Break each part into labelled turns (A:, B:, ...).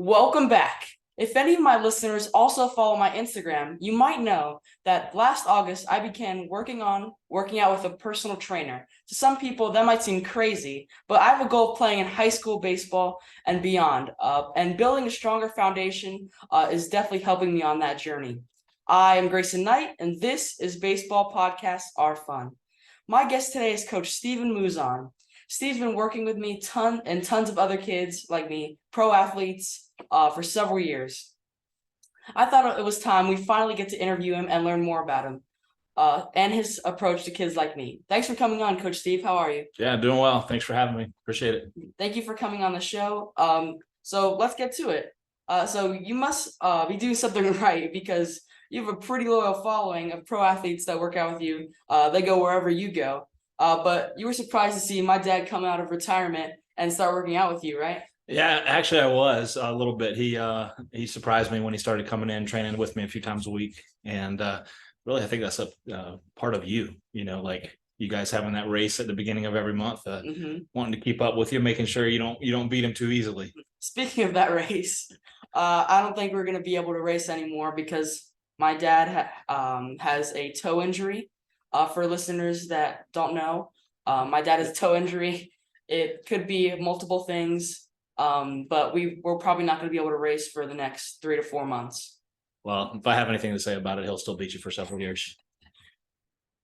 A: Welcome back. If any of my listeners also follow my Instagram, you might know that last August I began working out with a personal trainer. To some people, that might seem crazy, but I have a goal of playing in high school baseball and beyond. And building a stronger foundation is definitely helping me on that journey. I am Grayson Knight, and this is Baseball Podcasts Are Fun. My guest today is Coach Steven Mouzon. Steve's been working with me tons of other kids like me, pro athletes, for several years. I thought it was time we finally get to interview him and learn more about him, and his approach to kids like me. Thanks for coming on, Coach Steve. How are you?
B: Yeah, doing well. Thanks for having me. Appreciate it.
A: Thank you for coming on the show. So let's get to it. So you must be doing something right because you have a pretty loyal following of pro athletes that work out with you. They go wherever you go. But you were surprised to see my dad come out of retirement and start working out with you, right?
B: Yeah, actually, I was a little bit. He surprised me when he started coming in, training with me a few times a week, and really, I think that's a part of you. Like you guys having that race at the beginning of every month, wanting to keep up with you, making sure you don't beat him too easily.
A: Speaking of that race, I don't think we're gonna be able to race anymore because my dad has a toe injury. For listeners that don't know, my dad has a toe injury. It could be multiple things. But we're probably not going to be able to race for the next 3 to 4 months.
B: Well, if I have anything to say about it, he'll still beat you for several years.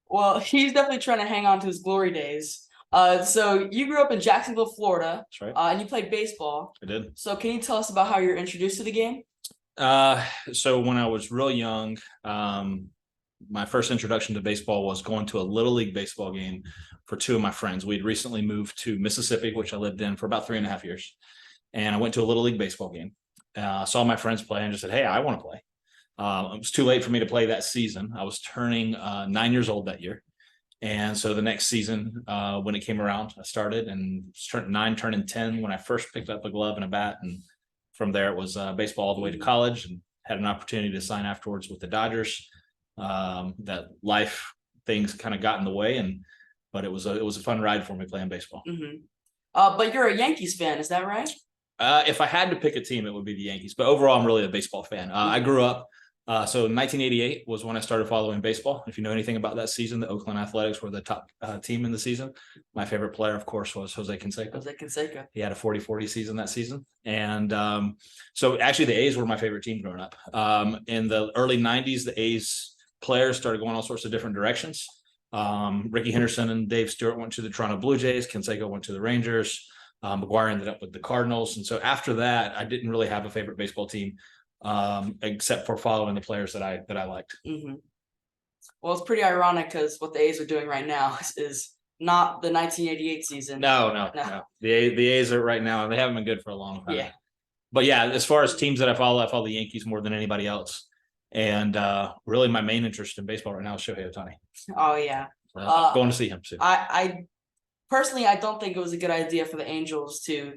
A: Well, he's definitely trying to hang on to his glory days. So you grew up in Jacksonville, Florida.
B: That's right.
A: And you played baseball.
B: I did.
A: So can you tell us about how you're introduced to the game?
B: So when I was real young, my first introduction to baseball was going to a little league baseball game for two of my friends. We'd recently moved to Mississippi, which I lived in for about 3.5 years. And I went to a little league baseball game, saw my friends play and just said, hey, I want to play. It was too late for me to play that season. I was turning 9 years old that year. And so the next season, when it came around, I started and turned 9, turning 10 when I first picked up a glove and a bat. And from there, it was baseball all the way to college, and had an opportunity to sign afterwards with the Dodgers. That life things kind of got in the way, but it was a fun ride for me playing baseball.
A: Mm-hmm. But you're a Yankees fan, is that right?
B: If I had to pick a team, it would be the Yankees. But overall, I'm really a baseball fan. I grew up. So 1988 was when I started following baseball. If you know anything about that season, the Oakland Athletics were the top team in the season. My favorite player, of course, was Jose Canseco. He had a 40-40 season that season. And so actually the A's were my favorite team growing up. In the early 90s, the A's players started going all sorts of different directions. Ricky Henderson and Dave Stewart went to the Toronto Blue Jays. Canseco went to the Rangers. McGuire ended up with the Cardinals. And so after that, I didn't really have a favorite baseball team, except for following the players that I liked.
A: Mm-hmm. Well, it's pretty ironic because what the A's are doing right now is not the 1988 season.
B: No. The A's are right now, and they haven't been good for a long time.
A: Yeah.
B: But yeah, as far as teams that I follow the Yankees more than anybody else. And really my main interest in baseball right now is Shohei Ohtani.
A: Oh, yeah.
B: Going to see him soon.
A: I personally, I don't think it was a good idea for the Angels to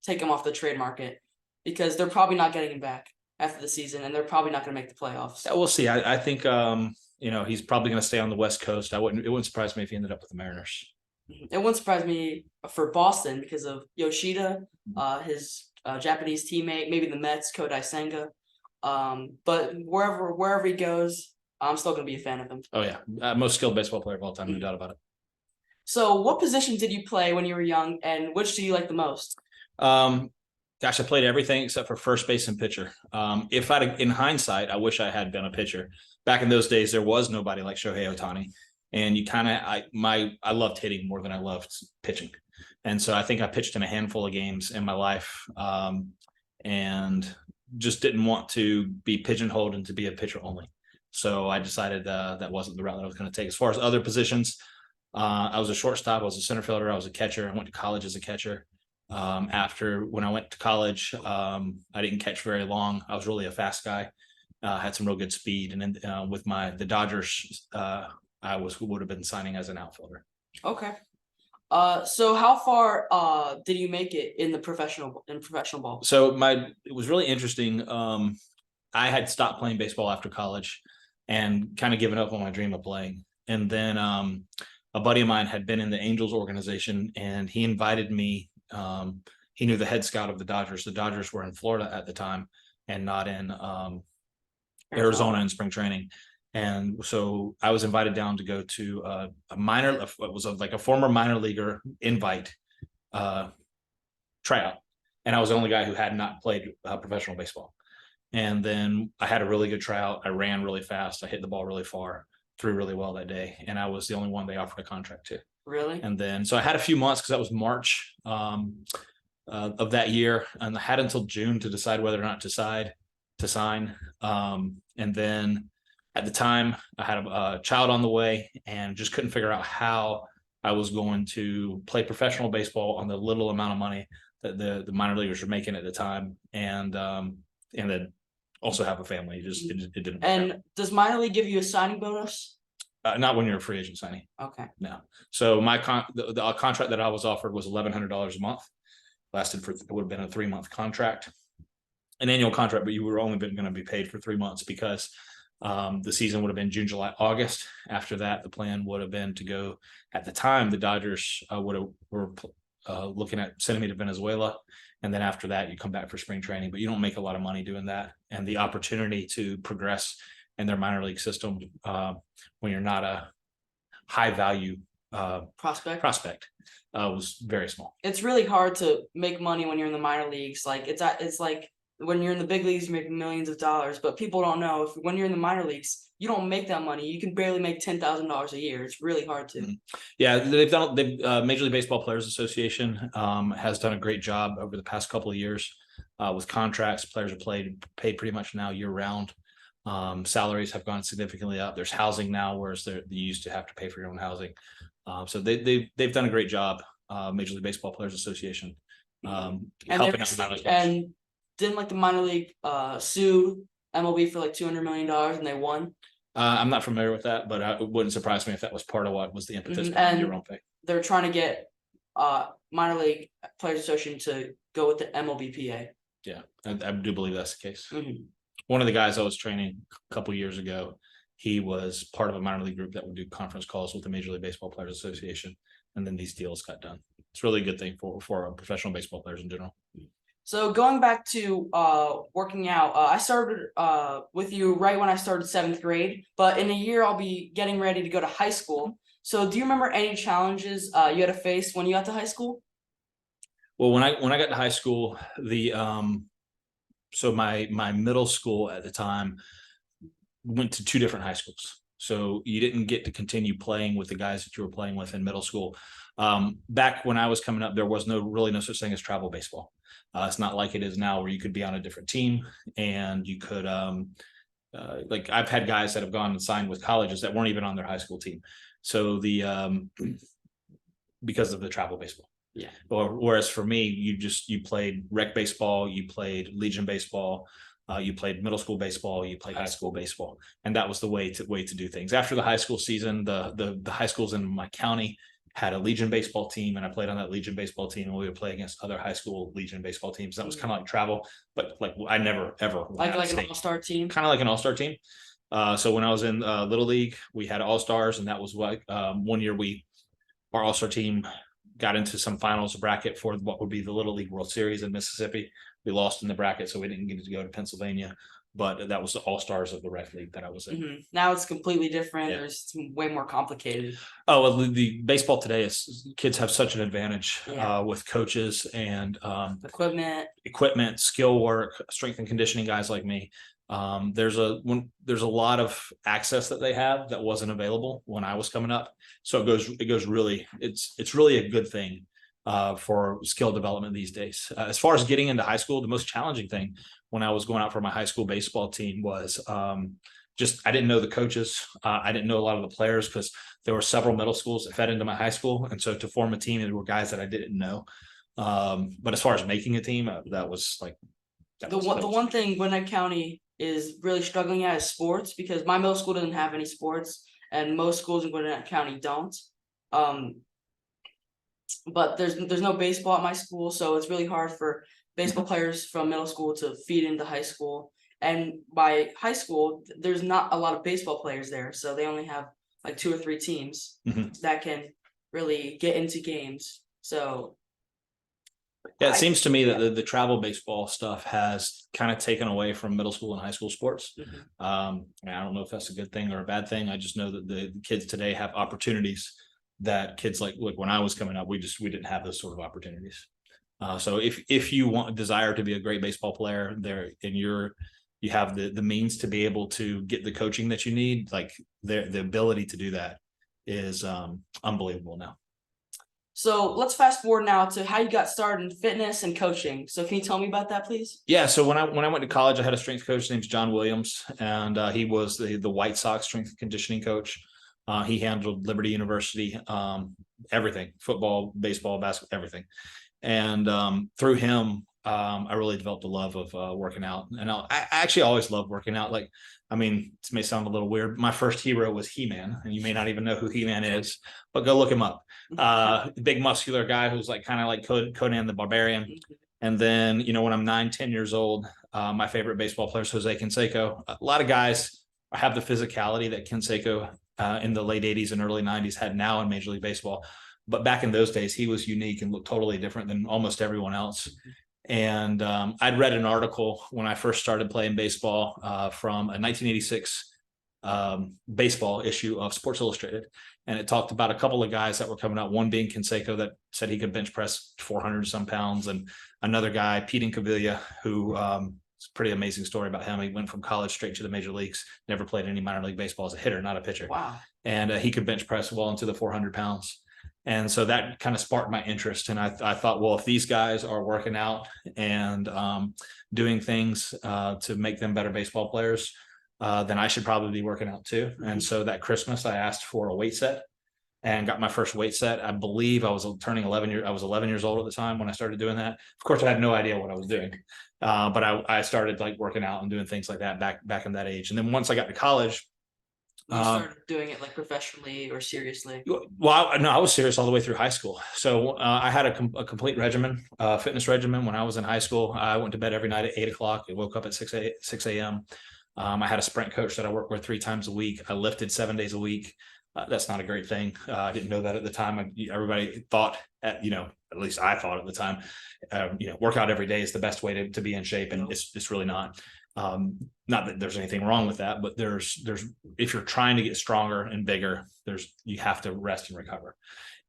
A: take him off the trade market because they're probably not getting him back after the season, and they're probably not going to make the playoffs.
B: Yeah, we'll see. I think he's probably going to stay on the West Coast. It wouldn't surprise me if he ended up with the Mariners.
A: It wouldn't surprise me for Boston because of Yoshida, his Japanese teammate, maybe the Mets, Kodai Senga. But wherever he goes, I'm still going to be a fan of him.
B: Oh yeah, most skilled baseball player of all time, no doubt about it.
A: So, what position did you play when you were young, and which do you like the most?
B: Gosh, I played everything except for first base and pitcher. In hindsight, I wish I had been a pitcher. Back in those days, there was nobody like Shohei Ohtani, and I loved hitting more than I loved pitching, and so I think I pitched in a handful of games in my life, and just didn't want to be pigeonholed and to be a pitcher only. So I decided that wasn't the route that I was going to take. As far as other positions, I was a shortstop, I was a center fielder, I was a catcher. I went to college as a catcher. When I went to college, I didn't catch very long. I was really a fast guy, had some real good speed. And then with the Dodgers, I would have been signing as an outfielder.
A: Okay. So how far did you make it in professional ball?
B: So it was really interesting. I had stopped playing baseball after college and kind of given up on my dream of playing. And then a buddy of mine had been in the Angels organization, and he invited me he knew the head scout of the Dodgers. The Dodgers were in Florida at the time and not in Arizona in spring training. And so I was invited down to go to a minor, it was like a former minor leaguer invite tryout. And I was the only guy who had not played professional baseball. And then I had a really good tryout. I ran really fast. I hit the ball really far, threw really well that day. And I was the only one they offered a contract to.
A: Really?
B: And then, so I had a few months because that was March of that year. And I had until June to decide whether or not to sign. And then at the time I had a child on the way and just couldn't figure out how I was going to play professional baseball on the little amount of money that the minor leaguers were making at the time. And then also have a family. It didn't.
A: And does minor league give you a signing bonus?
B: Not when you're a free agent signing.
A: Okay.
B: No. So my the contract that I was offered was $1,100 a month. Lasted for, it would have been a 3-month contract, an annual contract, but you were only going to be paid for 3 months because the season would have been June, July, August. After that, the plan would have been to go. At the time, the Dodgers were looking at sending me to Venezuela. And then after that, you come back for spring training, but you don't make a lot of money doing that. And the opportunity to progress in their minor league system when you're not a high value prospect was very small.
A: It's really hard to make money when you're in the minor leagues. Like it's like when you're in the big leagues, you make millions of dollars, but people don't know when you're in the minor leagues, you don't make that money. You can barely make $10,000 a year. It's really hard to.
B: Yeah, Major League Baseball Players Association has done a great job over the past couple of years with contracts. Players are paid pretty much now year round. Salaries have gone significantly up. There's housing now, whereas you used to have to pay for your own housing. So they've done a great job. Major League Baseball Players Association helping out.
A: And didn't like the minor league sue MLB for like $200 million and they won.
B: I'm not familiar with that, but it wouldn't surprise me if that was part of what was the impetus
A: behind
B: your own pay.
A: They're trying to get minor league players association to go with the MLBPA.
B: Yeah, I do believe that's the case.
A: Mm-hmm.
B: One of the guys I was training a couple of years ago, he was part of a minor league group that would do conference calls with the Major League Baseball Players Association, and then these deals got done. It's really a good thing for professional baseball players in general.
A: So going back to working out, I started with you right when I started 7th grade, but in a year I'll be getting ready to go to high school. So do you remember any challenges you had to face when you got to high school?
B: Well, when I got to high school, so my middle school at the time went to 2 different high schools. So you didn't get to continue playing with the guys that you were playing with in middle school. Back when I was coming up, there was no such thing as travel baseball. It's not like it is now where you could be on a different team and you could like I've had guys that have gone and signed with colleges that weren't even on their high school team. So because of the travel baseball.
A: Yeah.
B: Whereas for me, you played rec baseball, you played Legion baseball, you played middle school baseball, you played high school baseball, and that was the way to do things. After the high school season, the high schools in my county had a Legion baseball team, and I played on that Legion baseball team, and we would play against other high school Legion baseball teams. That was kind of like travel, but like I never ever
A: like an all-star team,
B: kind of like an all-star team. So when I was in Little League, we had all-stars, and that was what one year our all-star team got into some finals bracket for what would be the Little League World Series in Mississippi. We lost in the bracket, so we didn't get to go to Pennsylvania, but that was the all-stars of the rec league that I was in.
A: Mm-hmm. Now it's completely different. Yeah. It's way more complicated.
B: Oh, well, the baseball today is kids have such an advantage with coaches and equipment, skill work, strength and conditioning guys like me. There's a lot of access that they have that wasn't available when I was coming up. So it goes really, it's really a good thing for skill development these days. As far as getting into high school, the most challenging thing when I was going out for my high school baseball team was I didn't know the coaches. I didn't know a lot of the players because there were several middle schools that fed into my high school. And so to form a team, there were guys that I didn't know. But as far as making a team, that was like,
A: the one thing Gwinnett County is really struggling at is sports, because my middle school doesn't have any sports and most schools in Gwinnett County don't. But there's no baseball at my school, so it's really hard for baseball players from middle school to feed into high school. And by high school, there's not a lot of baseball players there, so they only have like 2 or 3 teams that can really get into games. So
B: Yeah, it seems to me that the travel baseball stuff has kind of taken away from middle school and high school sports. I don't know if that's a good thing or a bad thing. I just know that the kids today have opportunities that kids like when I was coming up, we didn't have those sort of opportunities. So if you want desire to be a great baseball player there and you have the means to be able to get the coaching that you need, like the ability to do that is unbelievable now.
A: So let's fast forward now to how you got started in fitness and coaching. So can you tell me about that, please?
B: Yeah, so when I went to college, I had a strength coach named John Williams, and he was the White Sox strength and conditioning coach. He handled Liberty University, everything, football, baseball, basketball, everything. And through him, I really developed a love of working out. And I actually always loved working out. Like, I mean, this may sound a little weird. My first hero was He-Man, and you may not even know who He-Man is, but go look him up. Big muscular guy who's like kind of like Conan the Barbarian. And then, when I'm 9, 10 years old, my favorite baseball player is Jose Canseco. A lot of guys have the physicality that Canseco in the late 80s and early 90s had now in Major League Baseball. But back in those days, he was unique and looked totally different than almost everyone else. And I'd read an article when I first started playing baseball from a 1986 baseball issue of Sports Illustrated. And it talked about a couple of guys that were coming out, one being Canseco that said he could bench press 400 some pounds. And another guy, Pete Incaviglia, who it's a pretty amazing story about him. He went from college straight to the major leagues, never played any minor league baseball as a hitter, not a pitcher.
A: Wow.
B: And he could bench press well into the 400 pounds. And so that kind of sparked my interest. And I thought, well, if these guys are working out and doing things to make them better baseball players, then I should probably be working out too. And so that Christmas, I asked for a weight set and got my first weight set. I believe I was turning 11 years. I was 11 years old at the time when I started doing that. Of course, I had no idea what I was doing, but I started like working out and doing things like that back in that age. And then once I got to college,
A: you started doing it like professionally or seriously?
B: Well, I was serious all the way through high school. So I had a complete regimen, fitness regimen when I was in high school. I went to bed every night at 8 o'clock. I woke up at 6 a.m. I had a sprint coach that I worked with 3 times a week. I lifted 7 days a week. That's not a great thing. I didn't know that at the time. Everybody thought, at least I thought at the time, work out every day is the best way to be in shape, and it's really not. Not that there's anything wrong with that, but there's if you're trying to get stronger and bigger, you have to rest and recover.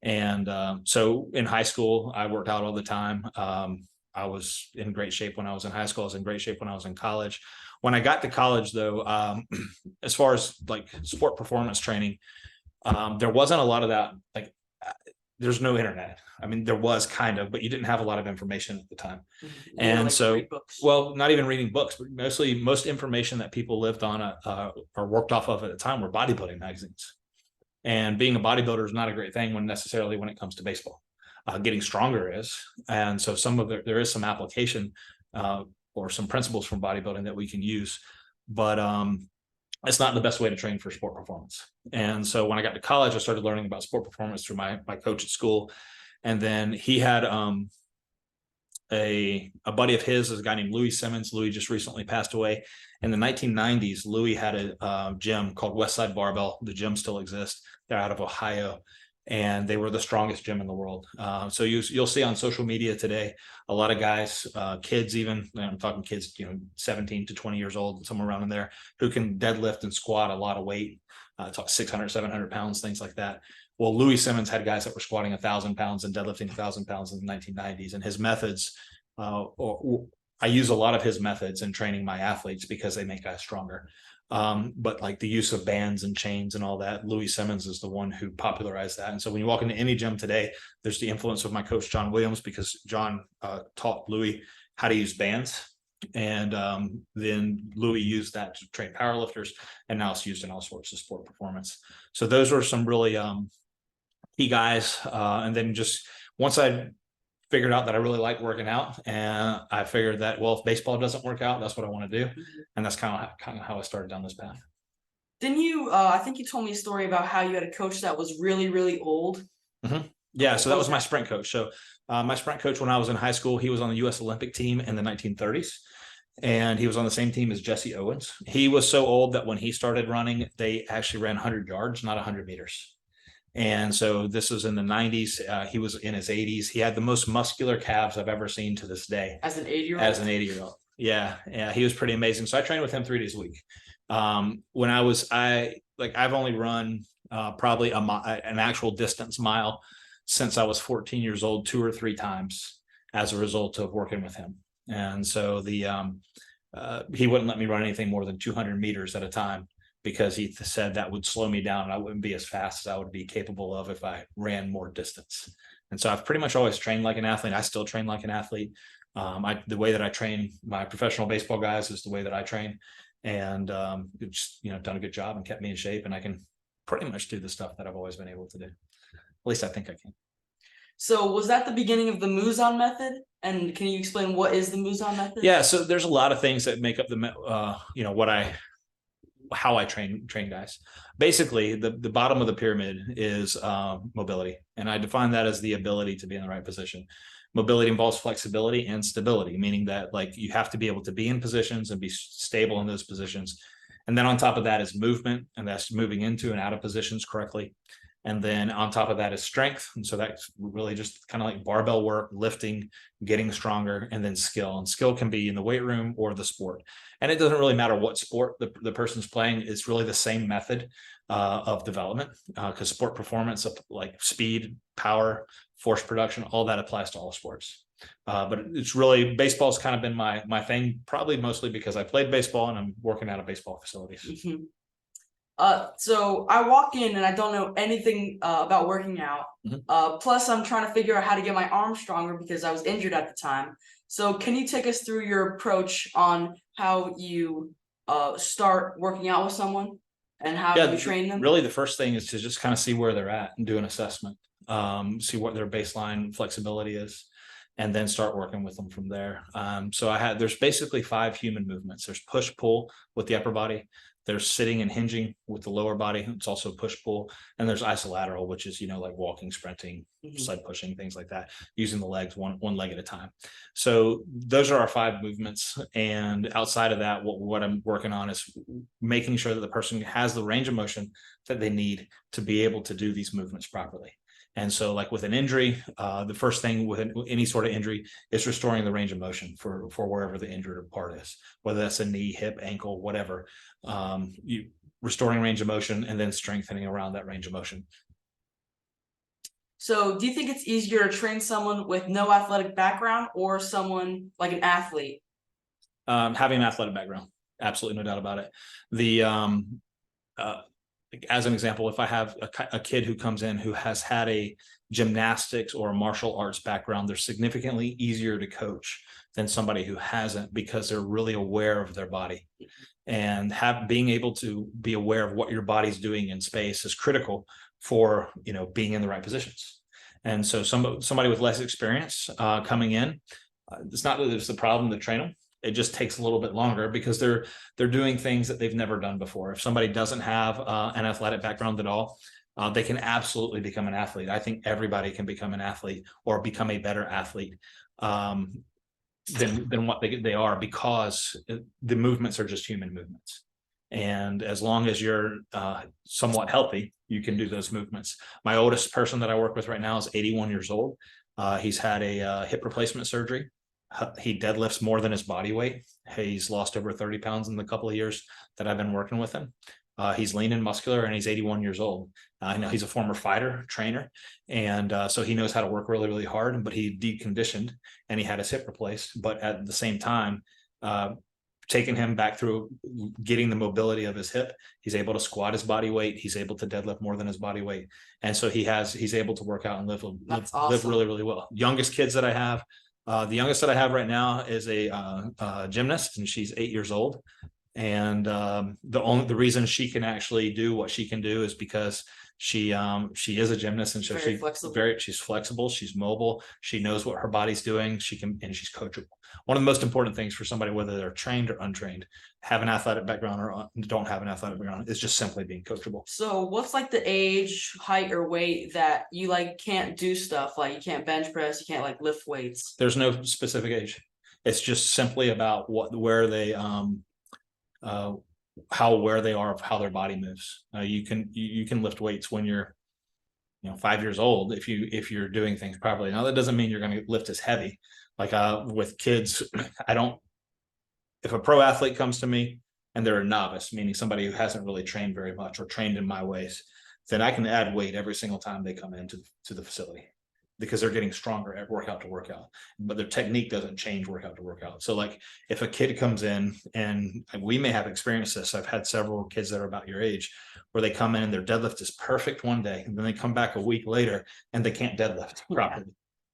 B: And so in high school, I worked out all the time. I was in great shape when I was in high school. I was in great shape when I was in college. When I got to college, though, as far as like sport performance training, there wasn't a lot of that. Like, there's no internet. I mean, there was kind of, but you didn't have a lot of information at the time. And like so, well, not even reading books, but most information that people lived on or worked off of at the time were bodybuilding magazines. And being a bodybuilder is not a great thing when it comes to baseball. Getting stronger is. And so there is some application or some principles from bodybuilding that we can use, but it's not the best way to train for sport performance. And so when I got to college, I started learning about sport performance through my coach at school. And then he had a buddy of his is a guy named Louis Simmons. Louis just recently passed away. In the 1990s, Louis had a gym called Westside Barbell. The gym still exists. They're out of Ohio, and they were the strongest gym in the world. So you'll see on social media today, a lot of guys, kids even, I'm talking kids, 17 to 20 years old, somewhere around in there, who can deadlift and squat a lot of weight, talk 600, 700 pounds, things like that. Well, Louis Simmons had guys that were squatting 1,000 pounds and deadlifting 1,000 pounds in the 1990s. And his methods, I use a lot of his methods in training my athletes because they make guys stronger. But like the use of bands and chains and all that, Louis Simmons is the one who popularized that. And so when you walk into any gym today, there's the influence of my coach, John Williams, because John taught Louis how to use bands. And then Louis used that to train powerlifters, and now it's used in all sorts of sport performance. So those were some really key guys. And then just once I figured out that I really like working out, and I figured that, well, if baseball doesn't work out, that's what I want to do. And that's kind of how I started down this path.
A: Didn't you, I think you told me a story about how you had a coach that was really, really old.
B: Yeah. So that was my sprint coach. So my sprint coach, when I was in high school, he was on the U.S. Olympic team in the 1930s. And he was on the same team as Jesse Owens. He was so old that when he started running, they actually ran 100 yards, not 100 meters. And so this was in the 90s. He was in his 80s. He had the most muscular calves I've ever seen to this day.
A: As an 80-year-old?
B: As an 80-year-old. Yeah. Yeah. He was pretty amazing. So I trained with him 3 days a week. When I've only run probably an actual distance mile since I was 14 years old, 2 or 3 times as a result of working with him. And so he wouldn't let me run anything more than 200 meters at a time, because he said that would slow me down and I wouldn't be as fast as I would be capable of if I ran more distance. And so I've pretty much always trained like an athlete. I still train like an athlete. The way that I train my professional baseball guys is the way that I train, and it's, done a good job and kept me in shape, and I can pretty much do the stuff that I've always been able to do. At least I think I can.
A: So was that the beginning of the Mouzon method? And can you explain what is the Mouzon method?
B: Yeah, so there's a lot of things that make up how I train guys. Basically, the bottom of the pyramid is mobility, and I define that as the ability to be in the right position. Mobility involves flexibility and stability, meaning that you have to be able to be in positions and be stable in those positions. And then on top of that is movement, and that's moving into and out of positions correctly. And then on top of that is strength. And so that's really just kind of like barbell work, lifting, getting stronger, and then skill. And skill can be in the weight room or the sport. And it doesn't really matter what sport the person's playing. It's really the same method of development, because sport performance, like speed, power, force production, all that applies to all sports. But it's really, baseball's kind of been my thing, probably mostly because I played baseball and I'm working out of baseball facilities.
A: Mm-hmm. So I walk in and I don't know anything about working out.
B: Mm-hmm.
A: Plus, I'm trying to figure out how to get my arm stronger because I was injured at the time. So can you take us through your approach on how you start working out with someone and how you train them?
B: Really, the first thing is to just kind of see where they're at and do an assessment, see what their baseline flexibility is, and then start working with them from there. So there's basically 5 human movements. There's push pull with the upper body. There's sitting and hinging with the lower body. It's also push pull. And there's isolateral, which is, like walking, sprinting, sled pushing, things like that, using the legs one leg at a time. So those are our 5 movements. And outside of that, what I'm working on is making sure that the person has the range of motion that they need to be able to do these movements properly. And so like with an injury, the first thing with any sort of injury is restoring the range of motion for wherever the injured part is, whether that's a knee, hip, ankle, whatever. Restoring range of motion and then strengthening around that range of motion.
A: So do you think it's easier to train someone with no athletic background or someone like an athlete?
B: Having an athletic background, absolutely, no doubt about it. As an example, if I have a kid who comes in who has had a gymnastics or a martial arts background, they're significantly easier to coach than somebody who hasn't, because they're really aware of their body. And being able to be aware of what your body's doing in space is critical for being in the right positions. And so somebody with less experience coming in, it's not that it's the problem to train them. It just takes a little bit longer because they're doing things that they've never done before. If somebody doesn't have an athletic background at all, they can absolutely become an athlete. I think everybody can become an athlete or become a better athlete than what they are, because the movements are just human movements. And as long as you're somewhat healthy, you can do those movements. My oldest person that I work with right now is 81 years old. He's had a hip replacement surgery. He deadlifts more than his body weight. He's lost over 30 pounds in the couple of years that I've been working with him. He's lean and muscular, and he's 81 years old. I know he's a former fighter, trainer, and so he knows how to work really, really hard, but he deconditioned and he had his hip replaced. But at the same time, taking him back through getting the mobility of his hip, he's able to squat his body weight. He's able to deadlift more than his body weight. And so he's able to work out and live really, really well. Youngest kids that I have, the youngest that I have right now is a gymnast, and she's 8 years old. And the reason she can actually do what she can do is because she is a gymnast, and so she's flexible, she's mobile, she knows what her body's doing, and she's coachable. One of the most important things for somebody, whether they're trained or untrained, have an athletic background or don't have an athletic background, is just simply being coachable.
A: So what's like the age, height, or weight that you can't do stuff, like you can't bench press, you can't lift weights?
B: There's no specific age. It's just simply about where they how aware they are of how their body moves. You can lift weights when you're 5 years old if you're doing things properly. Now that doesn't mean you're going to lift as heavy. Like with kids, I don't. If a pro athlete comes to me and they're a novice, meaning somebody who hasn't really trained very much or trained in my ways, then I can add weight every single time they come into the facility because they're getting stronger at workout to workout, but their technique doesn't change workout to workout. So like if a kid comes in, and we may have experienced this, I've had several kids that are about your age where they come in and their deadlift is perfect one day, and then they come back a week later and they can't deadlift properly.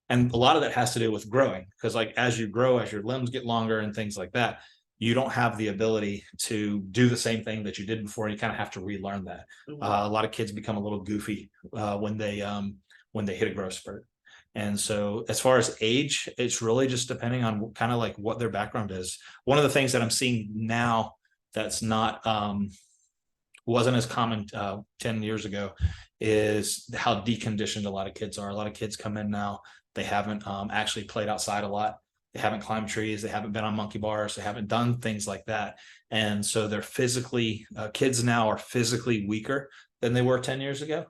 B: And a lot of that has to do with growing, because like as you grow, as your limbs get longer and things like that, you don't have the ability to do the same thing that you did before. You kind of have to relearn that. A lot of kids become a little goofy when they hit a growth spurt. And so as far as age, it's really just depending on kind of like what their background is. One of the things that I'm seeing now that's not wasn't as common 10 years ago is how deconditioned a lot of kids are. A lot of kids come in now, they haven't actually played outside a lot. They haven't climbed trees. They haven't been on monkey bars. They haven't done things like that. And so they're physically, kids now are physically weaker than they were 10 years ago,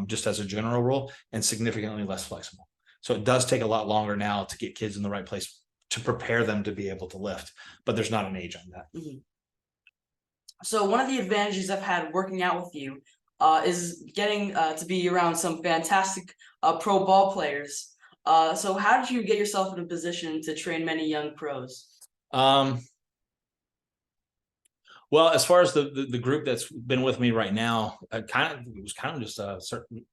B: just as a general rule, and significantly less flexible. So it does take a lot longer now to get kids in the right place to prepare them to be able to lift, but there's not an age on that.
A: Mm-hmm. So one of the advantages I've had working out with you is getting to be around some fantastic pro ball players. So how did you get yourself in a position to train many young pros?
B: Well, as far as the group that's been with me right now, it was kind of just a certain,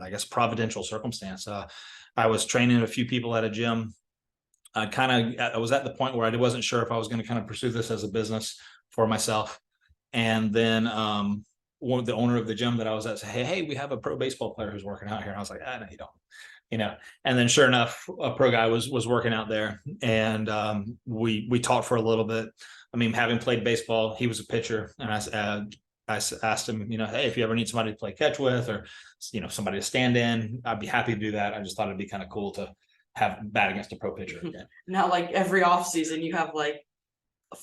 B: I guess, providential circumstance. I was training a few people at a gym. I was at the point where I wasn't sure if I was going to kind of pursue this as a business for myself. And then the owner of the gym that I was at said, hey, we have a pro baseball player who's working out here. And I was like, no, you don't. And then sure enough, a pro guy was working out there, and we talked for a little bit. I mean, having played baseball, he was a pitcher, and I asked him, hey, if you ever need somebody to play catch with, or somebody to stand in, I'd be happy to do that. I just thought it'd be kind of cool to have bat against a pro pitcher again.
A: Now, like every offseason, you have like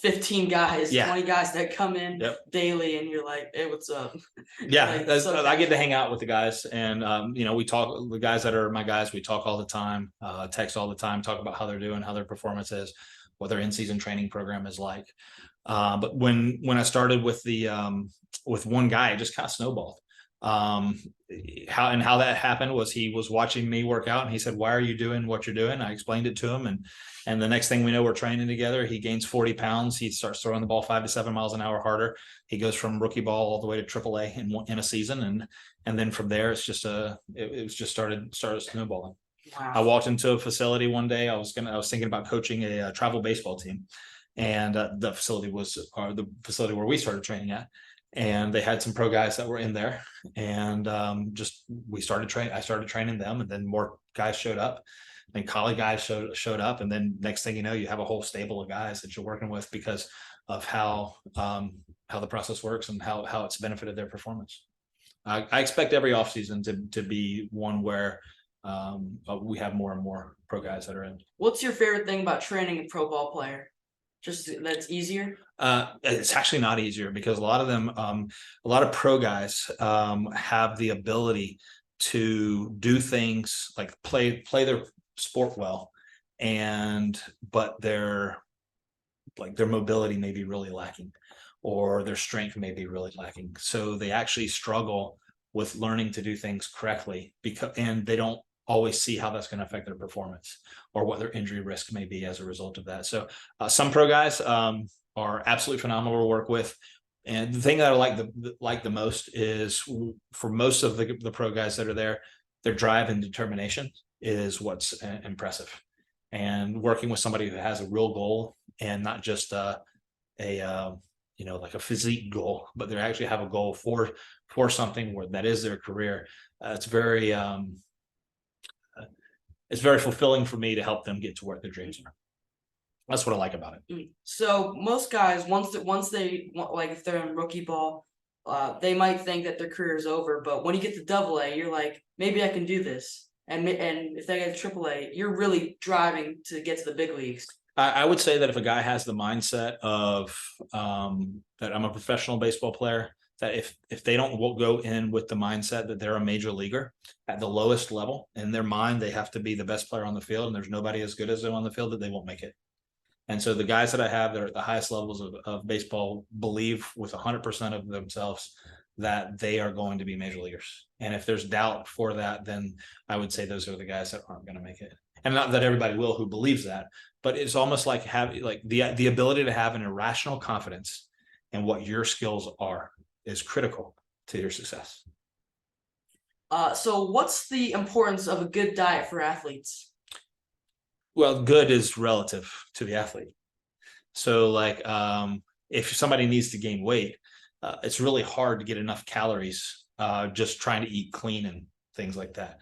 A: 15 guys, 20 guys that come in daily, and you're like, hey, what's up?
B: Yeah, like, I get to hang out with the guys, and we talk. The guys that are my guys, we talk all the time, text all the time, talk about how they're doing, how their performance is, what their in-season training program is like. But when I started with with one guy, it just kind of snowballed. How that happened was he was watching me work out, and he said, why are you doing what you're doing? I explained it to him, and the next thing we know, we're training together. He gains 40 pounds. He starts throwing the ball 5 to 7 miles an hour harder. He goes from rookie ball all the way to AAA in a season, and then from there, it's just started snowballing.
A: Wow.
B: I walked into a facility one day. I was thinking about coaching a travel baseball team, and the facility was the facility where we started training at. And they had some pro guys that were in there, and I started training them, and then more guys showed up, and colleague guys showed up, and then next thing you know, you have a whole stable of guys that you're working with because of how the process works and how it's benefited their performance. I expect every offseason to be one where we have more and more pro guys that are in.
A: What's your favorite thing about training a pro ball player? Just that's easier?
B: It's actually not easier, because a lot of them, a lot of pro guys have the ability to do things like play their sport well, but their mobility may be really lacking, or their strength may be really lacking. So they actually struggle with learning to do things correctly, and they don't always see how that's going to affect their performance or what their injury risk may be as a result of that. So some pro guys are absolutely phenomenal to work with. And the thing that I like the most is, for most of the pro guys that are there, their drive and determination is what's impressive. And working with somebody who has a real goal, and not just like a physique goal, but they actually have a goal for something that is their career. It's very fulfilling for me to help them get to where their dreams are. That's what I like about it.
A: So most guys, once they like, if they're in rookie ball, they might think that their career is over. But when you get to AA, you're like, maybe I can do this. And if they get to AAA, you're really driving to get to the big leagues.
B: I would say that if a guy has the mindset of that I'm a professional baseball player, that if they don't go in with the mindset that they're a major leaguer at the lowest level in their mind, they have to be the best player on the field, and there's nobody as good as them on the field, that they won't make it. And so the guys that I have that are at the highest levels of baseball believe with 100% of themselves that they are going to be major leaguers. And if there's doubt for that, then I would say those are the guys that aren't going to make it. And not that everybody will who believes that, but it's almost like having like the ability to have an irrational confidence in what your skills are is critical to your success.
A: So what's the importance of a good diet for athletes?
B: Well, good is relative to the athlete. So like if somebody needs to gain weight, it's really hard to get enough calories just trying to eat clean and things like that.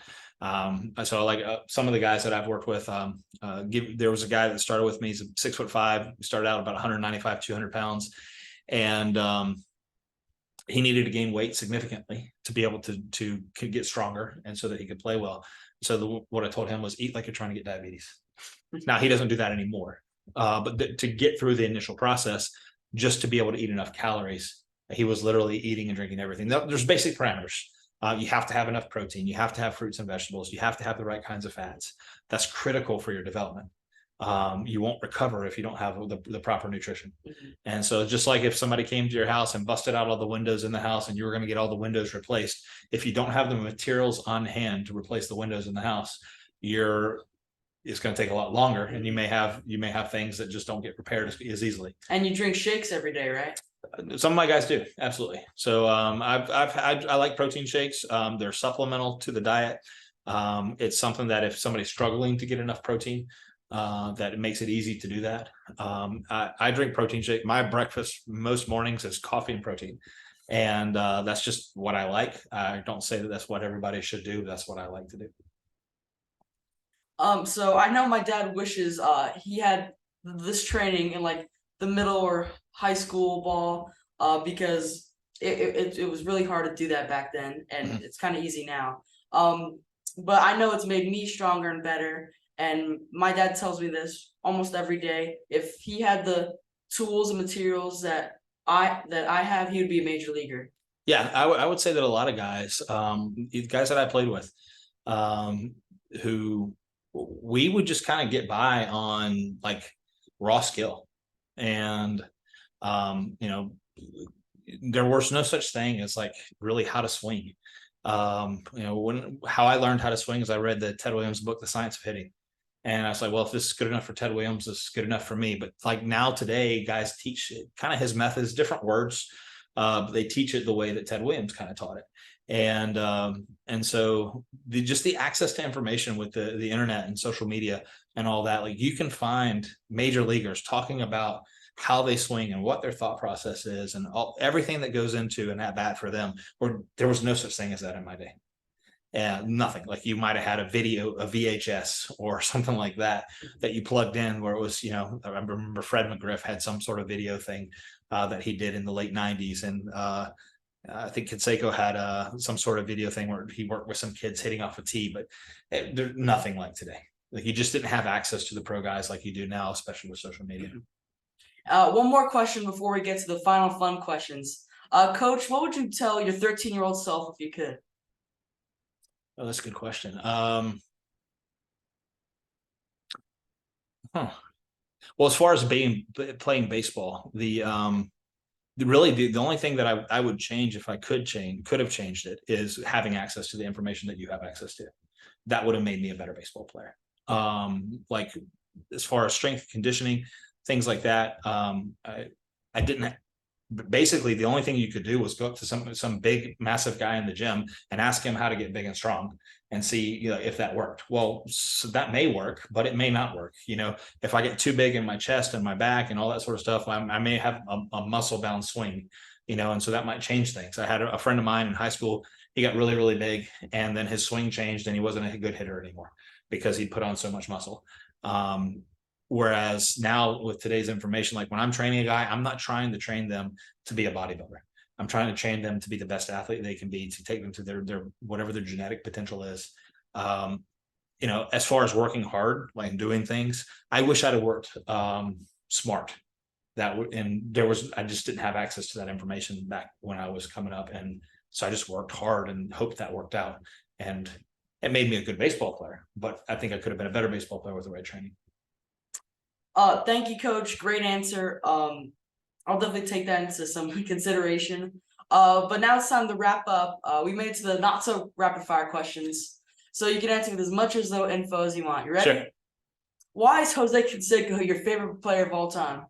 B: So like some of the guys that I've worked with, there was a guy that started with me. He's 6'5". He started out about 195, 200 pounds. And he needed to gain weight significantly to be able to get stronger and so that he could play well. So what I told him was eat like you're trying to get diabetes. Now he doesn't do that anymore. But to get through the initial process, just to be able to eat enough calories, he was literally eating and drinking everything. There's basic parameters. You have to have enough protein. You have to have fruits and vegetables. You have to have the right kinds of fats. That's critical for your development. You won't recover if you don't have the proper nutrition. Mm-hmm. And so just like if somebody came to your house and busted out all the windows in the house and you were going to get all the windows replaced, if you don't have the materials on hand to replace the windows in the house, it's going to take a lot longer, and you may have things that just don't get repaired as easily. And you drink shakes every day, right? Some of my guys do, absolutely. So I like protein shakes. They're supplemental to the diet. It's something that if somebody's struggling to get enough protein, that it makes it easy to do that. I drink protein shake. My breakfast most mornings is coffee and protein, and that's just what I like. I don't say that that's what everybody should do, but that's what I like to do. So I know my dad wishes he had this training in like the middle or high school ball, because it was really hard to do that back then, and it's kind of easy now. But I know it's made me stronger and better, and my dad tells me this almost every day. If he had the tools and materials that I have, he would be a major leaguer. Yeah, I would say that a lot of guys, guys that I played with, who we would just kind of get by on like raw skill. And, there was no such thing as like really how to swing. How I learned how to swing is I read the Ted Williams book, The Science of Hitting. And I was like, well, if this is good enough for Ted Williams, this is good enough for me. But like now today, guys teach it, kind of his methods, different words. But they teach it the way that Ted Williams kind of taught it. And so just the access to information with the internet and social media and all that, like you can find major leaguers talking about how they swing and what their thought process is and everything that goes into an at bat for them. Or there was no such thing as that in my day. And nothing. Like you might have had a video, a VHS or something like that you plugged in where it was, I remember Fred McGriff had some sort of video thing that he did in the late 90s. And I think Canseco had some sort of video thing where he worked with some kids hitting off a tee, but there's nothing like today. Like you just didn't have access to the pro guys like you do now, especially with social media. One more question before we get to the final fun questions. Coach, what would you tell your 13-year-old self if you could? Oh, that's a good question. Well, as far as playing baseball, the only thing that I would change if I could have changed it is having access to the information that you have access to. That would have made me a better baseball player. Like as far as strength, conditioning, things like that. I didn't. Basically, the only thing you could do was go up to some big, massive guy in the gym and ask him how to get big and strong and see, if that worked. Well, so that may work, but it may not work. If I get too big in my chest and my back and all that sort of stuff, I may have a muscle bound swing, and so that might change things. I had a friend of mine in high school. He got really, really big, and then his swing changed, and he wasn't a good hitter anymore because he put on so much muscle. Whereas now with today's information, like when I'm training a guy, I'm not trying to train them to be a bodybuilder. I'm trying to train them to be the best athlete they can be, to take them to their whatever their genetic potential is. As far as working hard, like doing things, I wish I'd have worked smart. I just didn't have access to that information back when I was coming up. And so I just worked hard and hoped that worked out. And it made me a good baseball player, but I think I could have been a better baseball player with the right training.
A: Thank you, Coach. Great answer. I'll definitely take that into some consideration. But now it's time to wrap up. We made it to the not so rapid fire questions, so you can answer with as much as little info as you want. You ready?
B: Sure.
A: Why is Jose Canseco your favorite player of all time?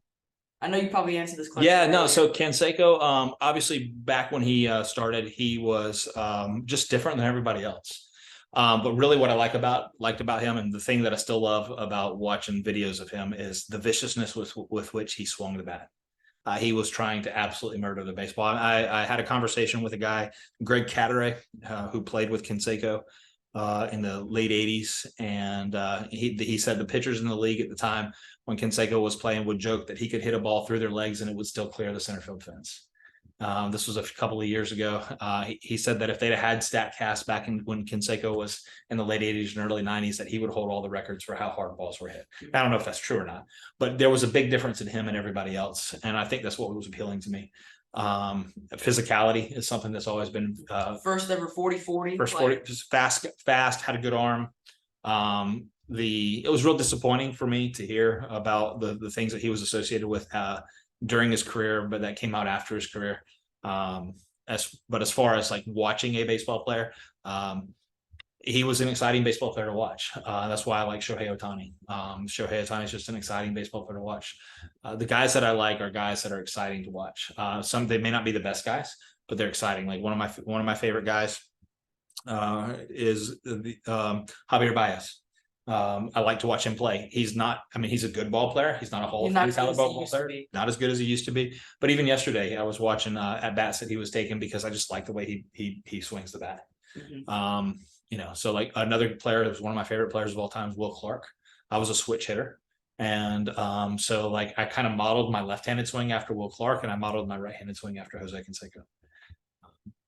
A: I know you probably answered this question.
B: Yeah, no.
A: earlier.
B: So Canseco, obviously back when he started, he was just different than everybody else. But really what I liked about him, and the thing that I still love about watching videos of him, is the viciousness with which he swung the bat. He was trying to absolutely murder the baseball. I had a conversation with a guy, Greg Catteray, who played with Canseco in the late 80s. And he said the pitchers in the league at the time when Canseco was playing would joke that he could hit a ball through their legs and it would still clear the center field fence. This was a couple of years ago. He said that if they'd had StatCast back when Canseco was in the late 80s and early 90s, that he would hold all the records for how hard balls were hit. I don't know if that's true or not, but there was a big difference in him and everybody else. And I think that's what was appealing to me. Physicality is something that's always been
A: first ever 40-40.
B: First 40, fast, had a good arm. It was real disappointing for me to hear about the things that he was associated with during his career, but that came out after his career. As far as like watching a baseball player, he was an exciting baseball player to watch. That's why I like Shohei Ohtani. Shohei Ohtani is just an exciting baseball player to watch. The guys that I like are guys that are exciting to watch. They may not be the best guys, but they're exciting. Like one of my favorite guys is Javier Baez. I like to watch him play. He's a good ball player. He's not a Hall of Fame caliber ball player. Not as good as he used to be. But even yesterday, I was watching at bats that he was taking because I just like the way he swings the bat. Mm-hmm. So like another player that was one of my favorite players of all time is Will Clark. I was a switch hitter. And so like I kind of modeled my left-handed swing after Will Clark, and I modeled my right-handed swing after Jose Canseco.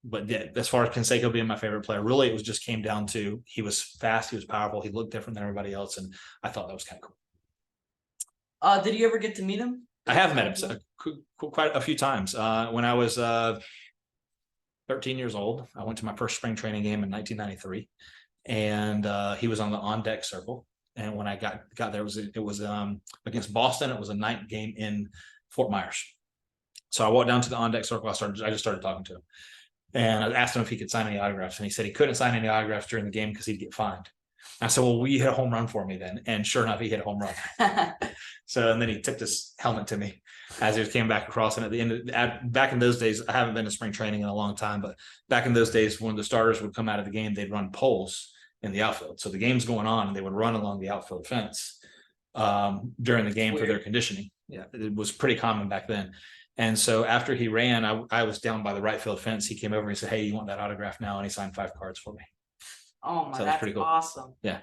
B: But yeah, as far as Canseco being my favorite player, really it was just came down to he was fast, he was powerful, he looked different than everybody else, and I thought that was kind of
A: cool. Did you ever get to meet him?
B: I have met him quite a few times. When I was 13 years old, I went to my first spring training game in 1993, and he was on the on deck circle. And when I got there, it was against Boston. It was a night game in Fort Myers. So I walked down to the on deck circle. I just started talking to him. And I asked him if he could sign any autographs. And he said he couldn't sign any autographs during the game because he'd get fined. I said, well, will you hit a home run for me then? And sure enough, he hit a home run. And then he took this helmet to me as he came back across. And at the end, back in those days, I haven't been to spring training in a long time, but back in those days, when the starters would come out of the game, they'd run poles in the outfield. So the game's going on and they would run along the outfield fence during the game for their conditioning. Yeah, it was pretty common back then. And so after he ran, I was down by the right field fence. He came over and said, hey, you want that autograph now? And he signed 5 cards for me.
A: Oh my, so that's pretty cool. Awesome.
B: Yeah.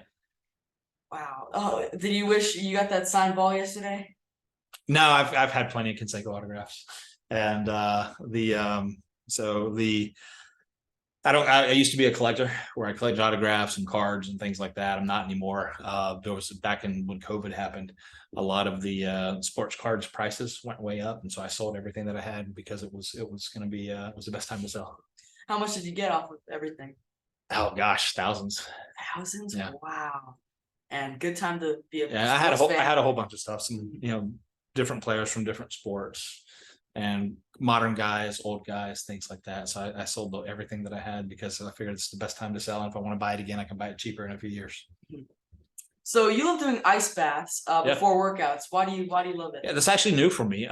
A: Wow. Oh, did you wish you got that signed ball yesterday?
B: No, I've had plenty of Canseco autographs. And I used to be a collector where I collected autographs and cards and things like that. I'm not anymore. There was back when COVID happened, a lot of the sports cards prices went way up, and so I sold everything that I had because it was going to be it was the best time to sell.
A: How much did you get off of everything?
B: Oh gosh, thousands.
A: Thousands? Yeah. Wow. And good time to be a
B: I had a whole bunch of stuff. Some different players from different sports, and modern guys, old guys, things like that. So I sold everything that I had because I figured it's the best time to sell. And if I want to buy it again, I can buy it cheaper in a few years.
A: So you love doing ice baths before workouts. Why do you love it?
B: Yeah, that's actually new for me.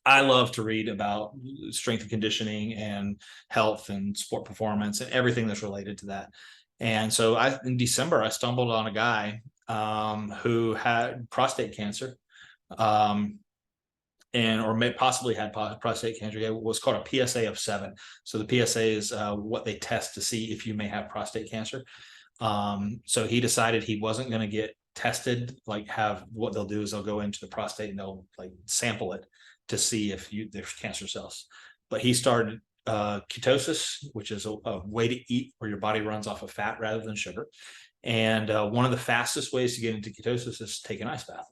B: I love to read about strength and conditioning and health and sport performance and everything that's related to that. And so in December, I stumbled on a guy who had prostate cancer. Possibly had prostate cancer. It was called a PSA of 7. So the PSA is what they test to see if you may have prostate cancer. So he decided he wasn't going to get tested. What they'll do is they'll go into the prostate and they'll sample it to see if there's cancer cells. But he started ketosis, which is a way to eat where your body runs off of fat rather than sugar. And one of the fastest ways to get into ketosis is take an ice bath.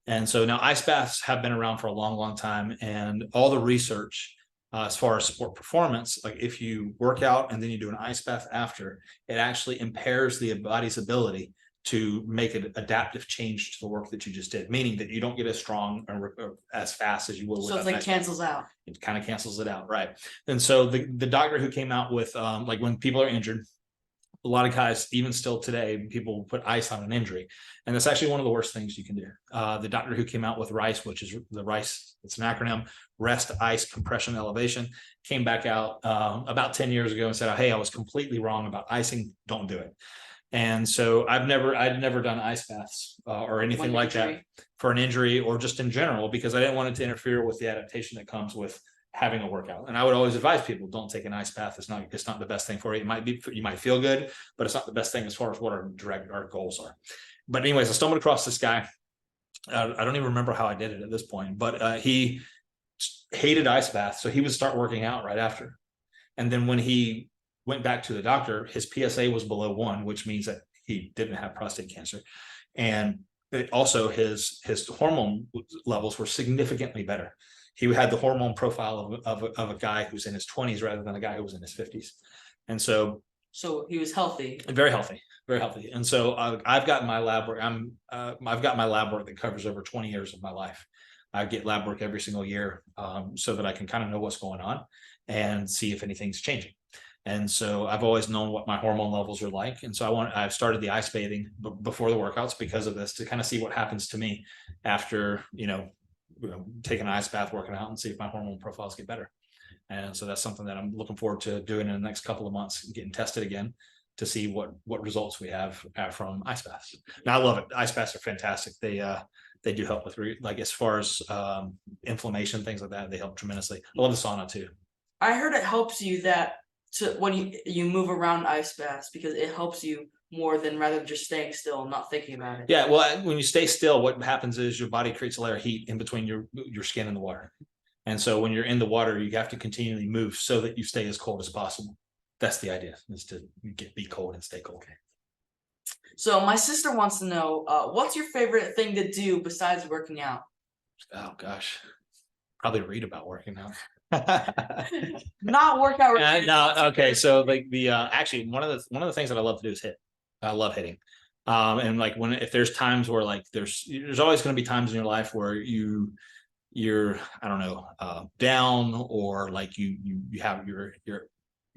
B: And so now ice baths have been around for a long, long time, and all the research as far as sport performance, like if you work out and then you do an ice bath after, it actually impairs the body's ability to make an adaptive change to the work that you just did, meaning that you don't get as strong or as fast as you will.
A: So it's like cancels out.
B: It kind of cancels it out, right? And so the doctor who came out with like when people are injured, a lot of guys, even still today, people put ice on an injury, and that's actually one of the worst things you can do. The doctor who came out with RICE, which is the RICE, it's an acronym, rest, ice, compression, elevation, came back out about 10 years ago and said, oh, hey, I was completely wrong about icing. Don't do it. And so I'd never done ice baths or anything like that for an injury or just in general, because I didn't want it to interfere with the adaptation that comes with having a workout. And I would always advise people, don't take an ice bath. It's not the best thing for you. You might feel good, but it's not the best thing as far as what our goals are. But anyways, I stumbled across this guy. I don't even remember how I did it at this point, but he hated ice baths. So he would start working out right after. And then when he went back to the doctor, his PSA was below 1, which means that he didn't have prostate cancer. And also his hormone levels were significantly better. He had the hormone profile of a guy who's in his 20s rather than a guy who was in his 50s. And so
A: he was healthy,
B: very healthy, very healthy. And so I've got my lab work. I've got my lab work that covers over 20 years of my life. I get lab work every single year so that I can kind of know what's going on and see if anything's changing. And so I've always known what my hormone levels are like. And so I've started the ice bathing before the workouts because of this, to kind of see what happens to me after, taking an ice bath, working out, and see if my hormone profiles get better. And so that's something that I'm looking forward to doing in the next couple of months, getting tested again to see what results we have from ice baths. Now I love it. Ice baths are fantastic. They do help with like as far as inflammation, things like that. They help tremendously. I love the sauna too.
A: I heard it helps you when you move around ice baths, because it helps you more than rather than just staying still and not thinking about it.
B: Yeah, well, when you stay still, what happens is your body creates a layer of heat in between your skin and the water. And so when you're in the water, you have to continually move so that you stay as cold as possible. That's the idea, is to be cold and stay cold.
A: So my sister wants to know, what's your favorite thing to do besides working out?
B: Oh gosh, probably read about working out.
A: Not workout.
B: No, okay. So like actually one of the things that I love to do is hit. I love hitting. And like if there's times where like there's always going to be times in your life where you're I don't know down, or like you have you're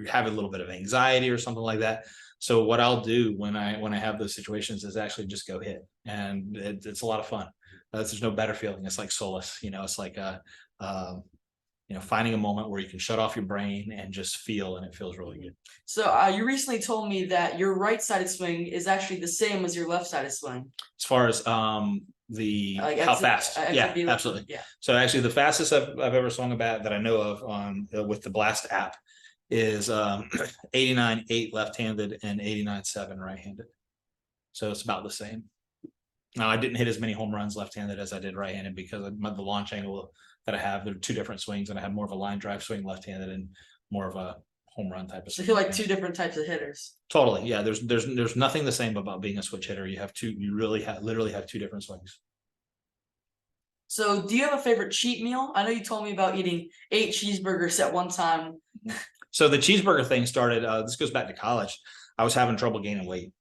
B: having a little bit of anxiety or something like that. So what I'll do when I have those situations is actually just go hit, and it's a lot of fun. There's no better feeling. It's like solace, it's like finding a moment where you can shut off your brain and just feel, and it feels really good.
A: So you recently told me that your right-sided swing is actually the same as your left-sided swing.
B: As far as how fast? Yeah, absolutely.
A: Yeah.
B: So actually the fastest I've ever swung a bat that I know of on with the Blast app is 89.8 left-handed and 89.7 right-handed. So it's about the same. Now I didn't hit as many home runs left-handed as I did right-handed because of the launch angle that I have. There are two different swings, and I have more of a line drive swing left-handed and more of a home run type of swing.
A: So you're like two different types of hitters.
B: Totally. Yeah. There's nothing the same about being a switch hitter. You literally have two different swings.
A: So do you have a favorite cheat meal? I know you told me about eating 8 cheeseburgers at one time.
B: So the cheeseburger thing started, this goes back to college. I was having trouble gaining weight,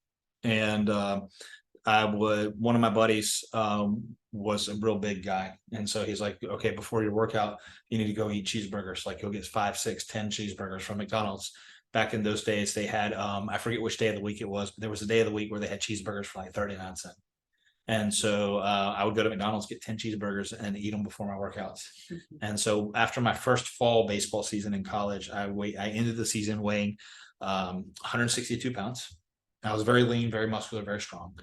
B: and one of my buddies was a real big guy, and so he's like, okay, before your workout you need to go eat cheeseburgers. Like, go get 5, 6, 10 cheeseburgers from McDonald's. Back in those days they had I forget which day of the week it was, but there was a day of the week where they had cheeseburgers for like 39 cents. And so I would go to McDonald's, get 10 cheeseburgers and eat them before my workouts. And so after my first fall baseball season in college, I ended the season weighing 162 pounds. I was very lean, very muscular, very strong.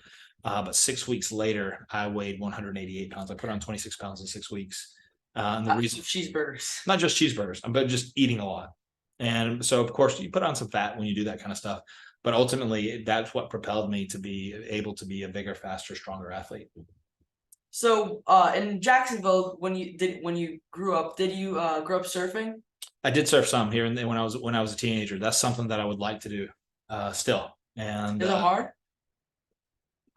B: But 6 weeks later, I weighed 188 pounds. I put on 26 pounds in 6 weeks. And the reason,
A: cheeseburgers,
B: not just cheeseburgers, but just eating a lot. And so, of course, you put on some fat when you do that kind of stuff. But ultimately, that's what propelled me to be able to be a bigger, faster, stronger athlete.
A: So in Jacksonville, when you grew up, did you grow up surfing?
B: I did surf some here and then when I was a teenager. That's something that I would like to do still. And
A: is it hard?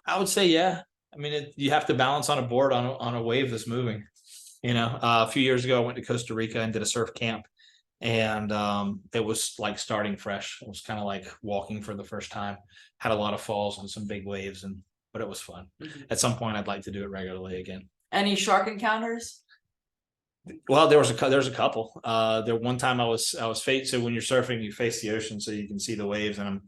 B: I would say, yeah. I mean, you have to balance on a board on a wave that's moving. A few years ago, I went to Costa Rica and did a surf camp, and it was like starting fresh. It was kind of like walking for the first time. Had a lot of falls and some big waves, but it was fun.
A: Mhm.
B: At some point, I'd like to do it regularly again.
A: Any shark encounters?
B: Well, there's a couple. There one time I was face. So when you're surfing, you face the ocean so you can see the waves, and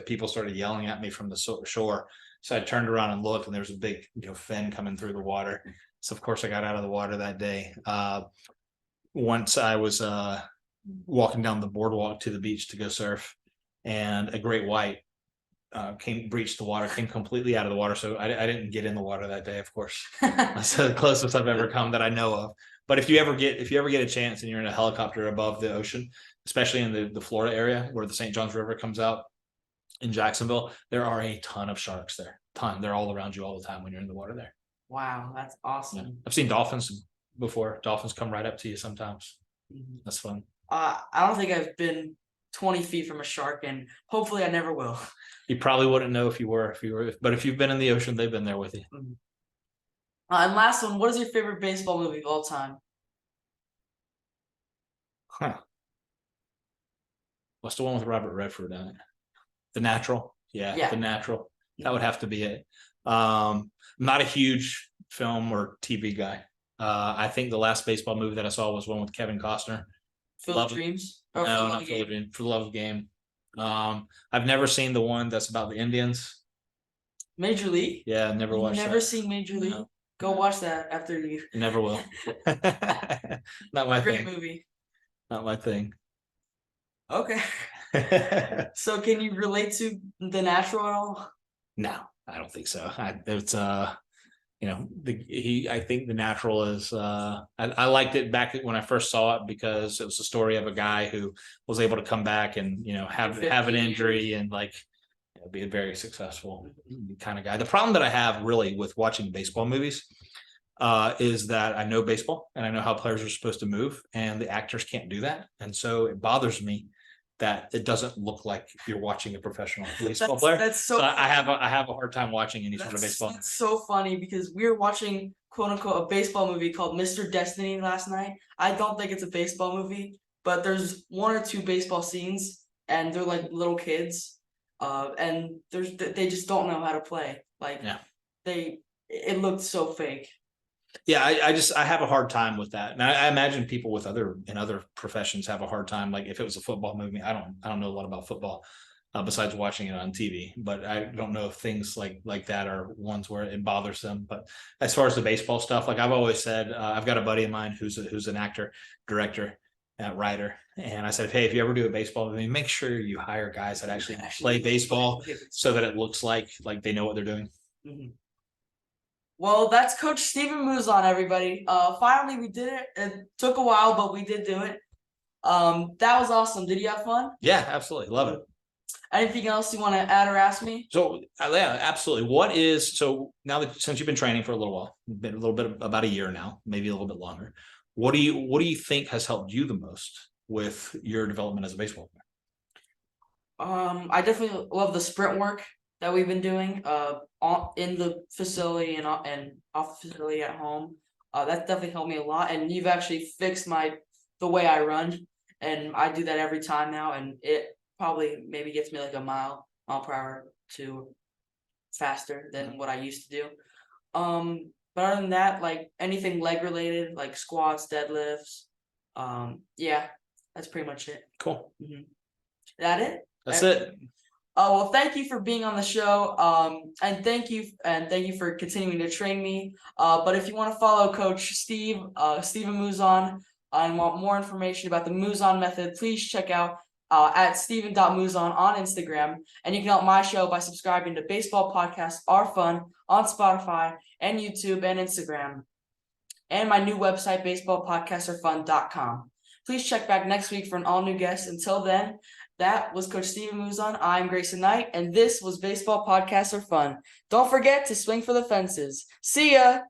B: people started yelling at me from the shore. So I turned around and looked, and there was a big fin coming through the water. So of course I got out of the water that day. Once I was walking down the boardwalk to the beach to go surf, and a great white breached the water, came completely out of the water. So I didn't get in the water that day, of course. That's the closest I've ever come that I know of. But if you ever get a chance and you're in a helicopter above the ocean, especially in the Florida area where the St. Johns River comes out in Jacksonville, there are a ton of sharks there. They're all around you all the time when you're in the water there.
A: Wow, that's awesome.
B: Yeah. I've seen dolphins before. Dolphins come right up to you sometimes.
A: Mhm.
B: That's fun.
A: I don't think I've been 20 feet from a shark, and hopefully I never will.
B: You probably wouldn't know if you were, but if you've been in the ocean, they've been there with you.
A: Mhm. And last one, what is your favorite baseball movie of all time?
B: Huh. What's the one with Robert Redford in it? The Natural. Yeah. The Natural. That would have to be it. I'm not a huge film or TV guy. I think the last baseball movie that I saw was one with Kevin Costner.
A: Field of Dreams?
B: No, not Field of Dreams. For the Love of the Game. I've never seen the one that's about the Indians.
A: Major League?
B: Yeah, never watched.
A: Never seen Major League? No. Go watch that after you.
B: Never will. Not my
A: Great
B: thing.
A: movie.
B: Not my thing.
A: Okay. So can you relate to The Natural at all?
B: No, I don't think so. It's I think The Natural is I liked it back when I first saw it because it was a story of a guy who was able to come back and have an injury and be a very successful kind of guy. The problem that I have really with watching baseball movies is that I know baseball and I know how players are supposed to move, and the actors can't do that, and so it bothers me that it doesn't look like you're watching a professional baseball player.
A: That's so
B: I have a hard time watching any sort of baseball.
A: That's so funny because we were watching quote unquote a baseball movie called Mr. Destiny last night. I don't think it's a baseball movie, but there's one or two baseball scenes and they're like little kids. And they just don't know how to play. It looked so fake.
B: Yeah, I have a hard time with that, and I imagine people with other professions have a hard time. Like if it was a football movie, I don't know a lot about football besides watching it on TV, but I don't know if things like that are ones where it bothers them. But as far as the baseball stuff, like I've always said, I've got a buddy of mine who's an actor, director, writer, and I said, hey, if you ever do a baseball movie, make sure you hire guys that actually play baseball so that it looks like they know what they're doing.
A: Mm-hmm. Well, that's Coach Steven Mouzon, everybody. Finally, we did it. It took a while, but we did do it. That was awesome. Did you have fun?
B: Yeah, absolutely. Love it.
A: Anything else you want to add or ask me?
B: So yeah, absolutely. So now that since you've been training for a little while, been a little bit about a year now, maybe a little bit longer, what do you think has helped you the most with your development as a baseball player?
A: I definitely love the sprint work that we've been doing in the facility and off the facility at home. That's definitely helped me a lot, and you've actually fixed the way I run, and I do that every time now, and it probably maybe gets me like a mile per hour to faster than what I used to do. But other than that, like anything leg related, like squats, deadlifts, yeah, that's pretty much it.
B: Cool.
A: Mm-hmm. That it?
B: That's it.
A: Oh, well, thank you for being on the show. And thank you for continuing to train me. But if you want to follow Coach Steven Mouzon and want more information about the Mouzon method, please check out at steven.mouzon on Instagram. And you can help my show by subscribing to Baseball Podcasts Are Fun on Spotify and YouTube and Instagram. And my new website, baseballpodcastsarefun.com. Please check back next week for an all-new guest. Until then, that was Coach Steven Mouzon. I'm Grayson Knight, and this was Baseball Podcasts Are Fun. Don't forget to swing for the fences. See ya!